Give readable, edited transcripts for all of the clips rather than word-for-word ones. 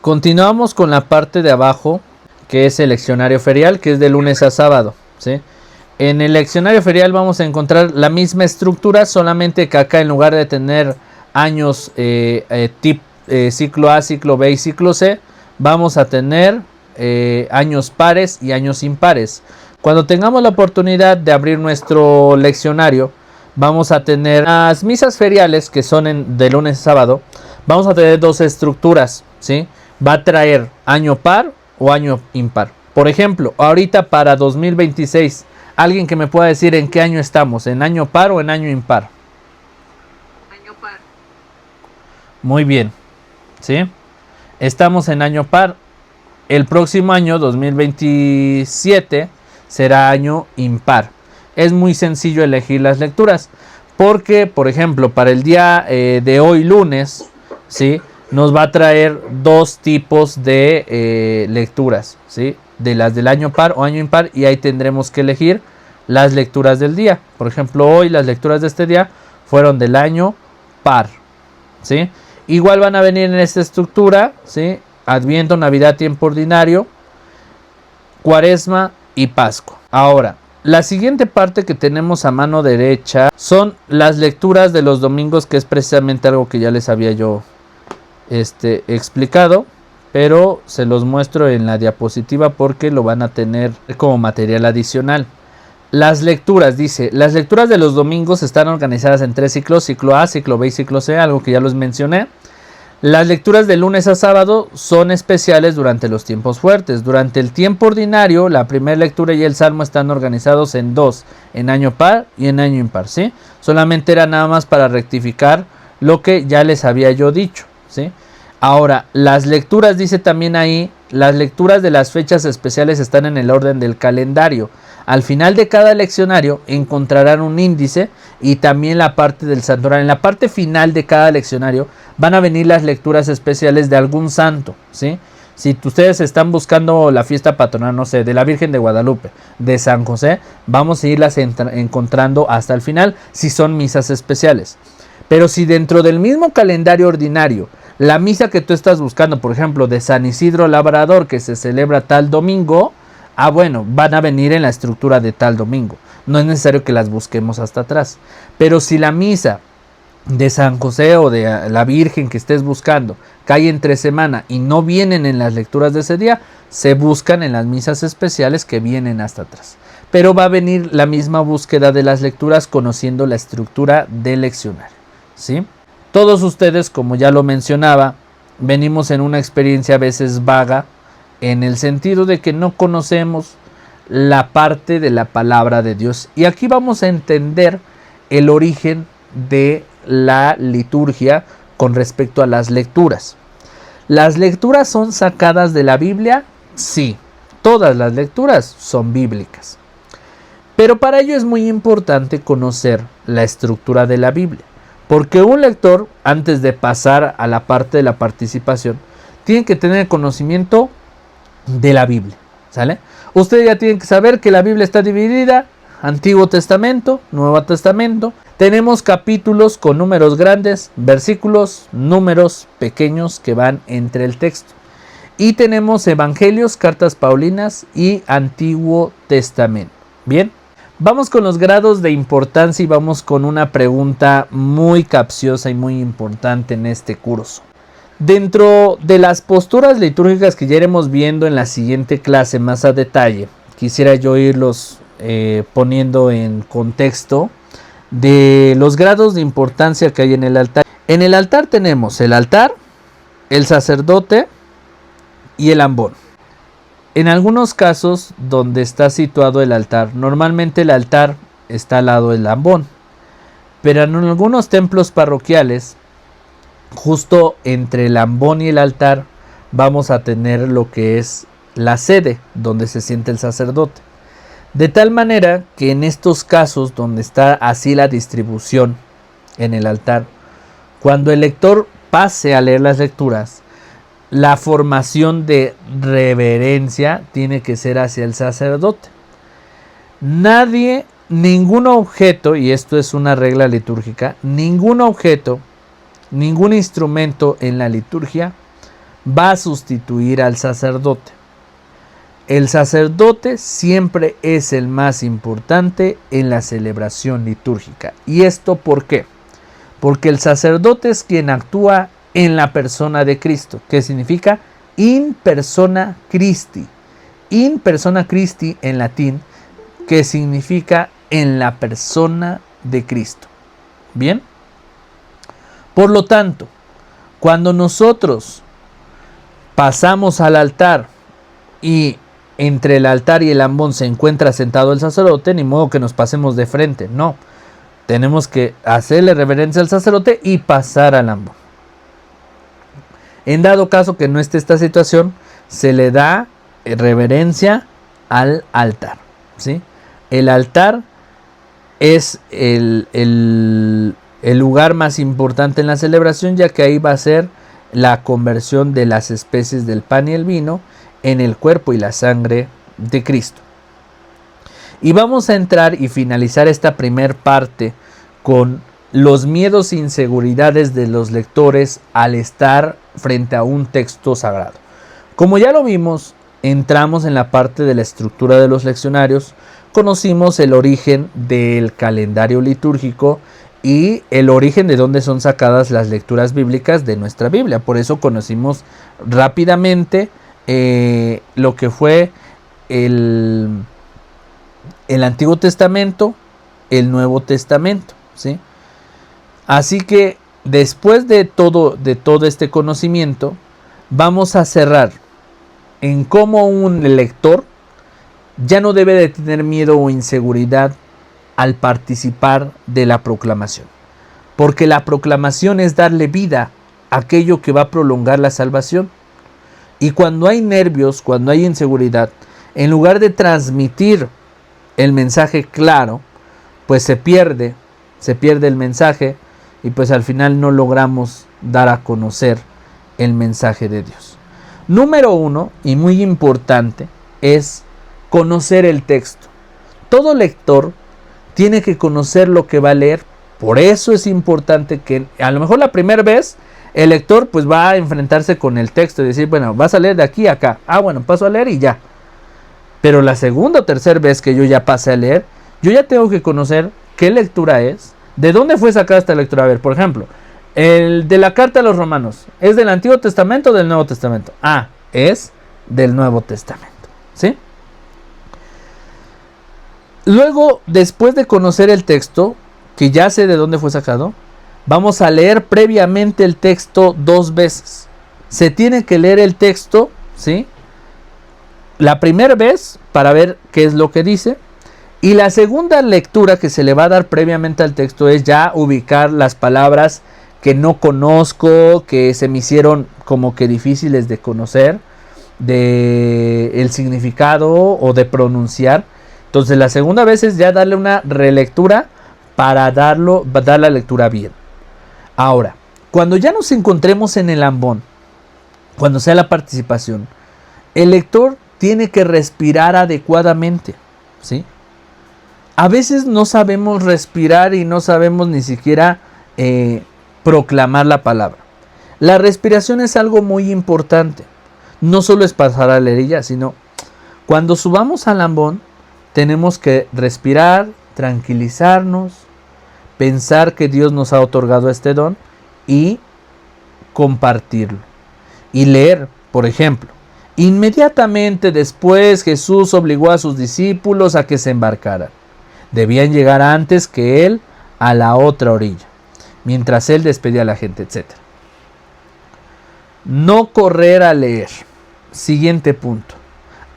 Continuamos con la parte de abajo, que es el leccionario ferial, que es de lunes a sábado, ¿sí? En el leccionario ferial vamos a encontrar la misma estructura, solamente que acá en lugar de tener años ciclo A, ciclo B y ciclo C, vamos a tener años pares y años impares. Cuando tengamos la oportunidad de abrir nuestro leccionario, vamos a tener las misas feriales, que son de lunes a sábado. Vamos a tener dos estructuras, ¿sí? Va a traer año par o año impar. Por ejemplo, ahorita para 2026, alguien que me pueda decir en qué año estamos, ¿en año par o en año impar? Año par. Muy bien, ¿sí? Estamos en año par. El próximo año, 2027, será año impar. Es muy sencillo elegir las lecturas, porque, por ejemplo, para el día de hoy, lunes, ¿sí? Nos va a traer dos tipos de lecturas, ¿sí? De las del año par o año impar, y ahí tendremos que elegir las lecturas del día. Por ejemplo, hoy las lecturas de este día fueron del año par, ¿sí? Igual van a venir en esta estructura, ¿sí? Adviento, Navidad, tiempo ordinario, Cuaresma y Pascua. Ahora, la siguiente parte que tenemos a mano derecha son las lecturas de los domingos, que es precisamente algo que ya les había yo explicado, pero se los muestro en la diapositiva porque lo van a tener como material adicional. Las lecturas, dice, las lecturas de los domingos están organizadas en 3 ciclos, ciclo A, ciclo B y ciclo C, algo que ya les mencioné. Las lecturas de lunes a sábado son especiales durante los tiempos fuertes. Durante el tiempo ordinario, la primera lectura y el salmo están organizados en 2, en año par y en año impar, ¿sí? Solamente era nada más para rectificar lo que ya les había yo dicho, ¿sí? Ahora, las lecturas, dice también ahí, las lecturas de las fechas especiales están en el orden del calendario. Al final de cada leccionario encontrarán un índice y también la parte del santoral. En la parte final de cada leccionario van a venir las lecturas especiales de algún santo, ¿sí? Si ustedes están buscando la fiesta patronal, no sé, de la Virgen de Guadalupe, de San José, vamos a irlas encontrando hasta el final si son misas especiales. Pero si dentro del mismo calendario ordinario, la misa que tú estás buscando, por ejemplo, de San Isidro Labrador, que se celebra tal domingo, bueno, van a venir en la estructura de tal domingo. No es necesario que las busquemos hasta atrás. Pero si la misa de San José o de la Virgen que estés buscando cae entre semana y no vienen en las lecturas de ese día, se buscan en las misas especiales que vienen hasta atrás. Pero va a venir la misma búsqueda de las lecturas conociendo la estructura del leccionario, ¿sí? Todos ustedes, como ya lo mencionaba, venimos en una experiencia a veces vaga, en el sentido de que no conocemos la parte de la palabra de Dios. Y aquí vamos a entender el origen de la liturgia con respecto a las lecturas. ¿Las lecturas son sacadas de la Biblia? Sí, todas las lecturas son bíblicas. Pero para ello es muy importante conocer la estructura de la Biblia. Porque un lector, antes de pasar a la parte de la participación, tiene que tener conocimiento de la Biblia, ¿sale? Ustedes ya tienen que saber que la Biblia está dividida, Antiguo Testamento, Nuevo Testamento. Tenemos capítulos con números grandes, versículos, números pequeños que van entre el texto. Y tenemos evangelios, cartas paulinas y Antiguo Testamento. Bien. Vamos con los grados de importancia y vamos con una pregunta muy capciosa y muy importante en este curso. Dentro de las posturas litúrgicas que ya iremos viendo en la siguiente clase más a detalle, quisiera yo irlos poniendo en contexto de los grados de importancia que hay en el altar. En el altar tenemos el altar, el sacerdote y el ambón. En algunos casos donde está situado el altar, normalmente el altar está al lado del ambón, pero en algunos templos parroquiales, justo entre el ambón y el altar, vamos a tener lo que es la sede donde se siente el sacerdote. De tal manera que en estos casos donde está así la distribución en el altar, cuando el lector pase a leer las lecturas, la formación de reverencia tiene que ser hacia el sacerdote. Nadie, ningún objeto, y esto es una regla litúrgica, ningún objeto, ningún instrumento en la liturgia va a sustituir al sacerdote. El sacerdote siempre es el más importante en la celebración litúrgica. ¿Y esto por qué? Porque el sacerdote es quien actúa en la persona de Cristo, que significa in persona Christi. In persona Christi en latín, que significa en la persona de Cristo. ¿Bien? Por lo tanto, cuando nosotros pasamos al altar y entre el altar y el ambón se encuentra sentado el sacerdote, ni modo que nos pasemos de frente, no. Tenemos que hacerle reverencia al sacerdote y pasar al ambón. En dado caso que no esté esta situación, se le da reverencia al altar, ¿sí? El altar es el lugar más importante en la celebración, ya que ahí va a ser la conversión de las especies del pan y el vino en el cuerpo y la sangre de Cristo. Y vamos a entrar y finalizar esta primer parte con los miedos e inseguridades de los lectores al estar frente a un texto sagrado. Como ya lo vimos, entramos en la parte de la estructura de los leccionarios, conocimos el origen del calendario litúrgico y el origen de dónde son sacadas las lecturas bíblicas de nuestra Biblia. Por eso conocimos rápidamente lo que fue el Antiguo Testamento, el Nuevo Testamento, ¿sí? Así que después de todo este conocimiento, vamos a cerrar en cómo un lector ya no debe de tener miedo o inseguridad al participar de la proclamación, porque la proclamación es darle vida a aquello que va a prolongar la salvación. Y cuando hay nervios, cuando hay inseguridad, en lugar de transmitir el mensaje claro, pues se pierde el mensaje y pues al final no logramos dar a conocer el mensaje de Dios. Número 1, y muy importante, es conocer el texto. Todo lector tiene que conocer lo que va a leer. Por eso es importante que a lo mejor la primera vez el lector pues va a enfrentarse con el texto y decir, bueno, vas a leer de aquí a acá. Ah, bueno, paso a leer y ya. Pero la segunda o tercera vez que yo ya pase a leer, yo ya tengo que conocer qué lectura es, de dónde fue sacada esta lectura. A ver, por ejemplo, el de la carta a los romanos, ¿es del Antiguo Testamento o del Nuevo Testamento? Ah, es del Nuevo Testamento, ¿sí? Luego, después de conocer el texto, que ya sé de dónde fue sacado, vamos a leer previamente el texto 2 veces. Se tiene que leer el texto, ¿sí? La primera vez para ver qué es lo que dice. Y la segunda lectura que se le va a dar previamente al texto es ya ubicar las palabras que no conozco, que se me hicieron como que difíciles de conocer, de el significado o de pronunciar. Entonces la segunda vez es ya darle una relectura para dar la lectura bien. Ahora, cuando ya nos encontremos en el ambón, cuando sea la participación, el lector tiene que respirar adecuadamente, ¿sí? A veces no sabemos respirar y no sabemos ni siquiera proclamar la palabra. La respiración es algo muy importante. No solo es pasar a leer y ya, sino cuando subamos al ambón, tenemos que respirar, tranquilizarnos, pensar que Dios nos ha otorgado este don y compartirlo. Y leer, por ejemplo, inmediatamente después Jesús obligó a sus discípulos a que se embarcaran. Debían llegar antes que Él a la otra orilla, mientras Él despedía a la gente, etc. No correr a leer. Siguiente punto.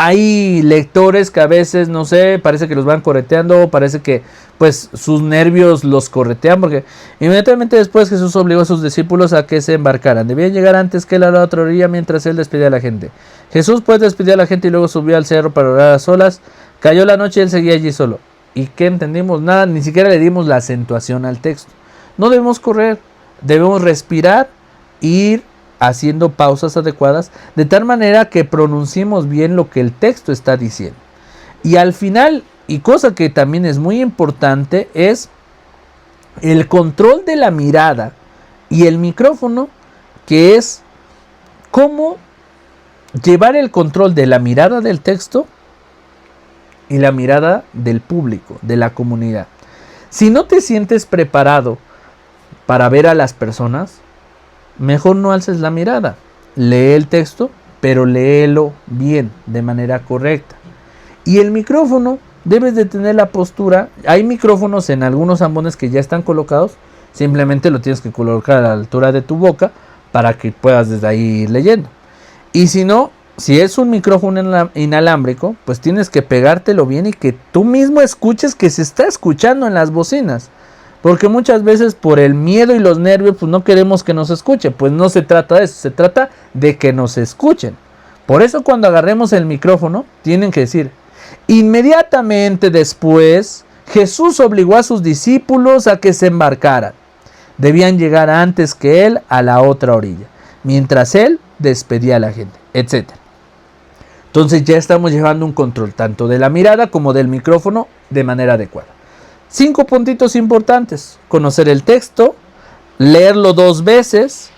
Hay lectores que a veces, no sé, parece que los van correteando, parece que pues sus nervios los corretean, porque inmediatamente después Jesús obligó a sus discípulos a que se embarcaran. Debían llegar antes que Él a la otra orilla mientras Él despedía a la gente. Jesús pues despidió a la gente y luego subió al cerro para orar a solas. Cayó la noche y Él seguía allí solo. ¿Y qué entendimos? Nada, ni siquiera le dimos la acentuación al texto. No debemos correr, debemos respirar, ir haciendo pausas adecuadas, de tal manera que pronunciemos bien lo que el texto está diciendo. Y al final, y cosa que también es muy importante, es el control de la mirada y el micrófono, que es cómo llevar el control de la mirada del texto y la mirada del público, de la comunidad. Si no te sientes preparado para ver a las personas, mejor no alces la mirada. Lee el texto, pero léelo bien, de manera correcta. Y el micrófono, debes de tener la postura. Hay micrófonos en algunos ambones que ya están colocados. Simplemente lo tienes que colocar a la altura de tu boca para que puedas desde ahí ir leyendo. Y si no, si es un micrófono inalámbrico, pues tienes que pegártelo bien y que tú mismo escuches que se está escuchando en las bocinas. Porque muchas veces por el miedo y los nervios pues no queremos que nos escuchen. Pues no se trata de eso, se trata de que nos escuchen. Por eso cuando agarremos el micrófono tienen que decir: inmediatamente después Jesús obligó a sus discípulos a que se embarcaran. Debían llegar antes que él a la otra orilla, mientras él despedía a la gente, etc. Entonces ya estamos llevando un control tanto de la mirada como del micrófono de manera adecuada. 5 puntitos importantes: conocer el texto, leerlo 2 veces,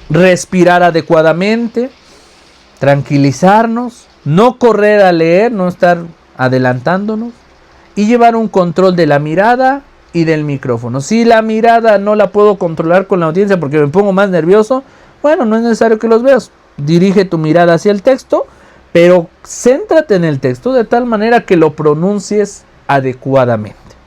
respirar adecuadamente, tranquilizarnos, no correr a leer, no estar adelantándonos, y llevar un control de la mirada y del micrófono. Si la mirada no la puedo controlar con la audiencia porque me pongo más nervioso, bueno, no es necesario que los veas. Dirige tu mirada hacia el texto, pero céntrate en el texto de tal manera que lo pronuncies adecuadamente.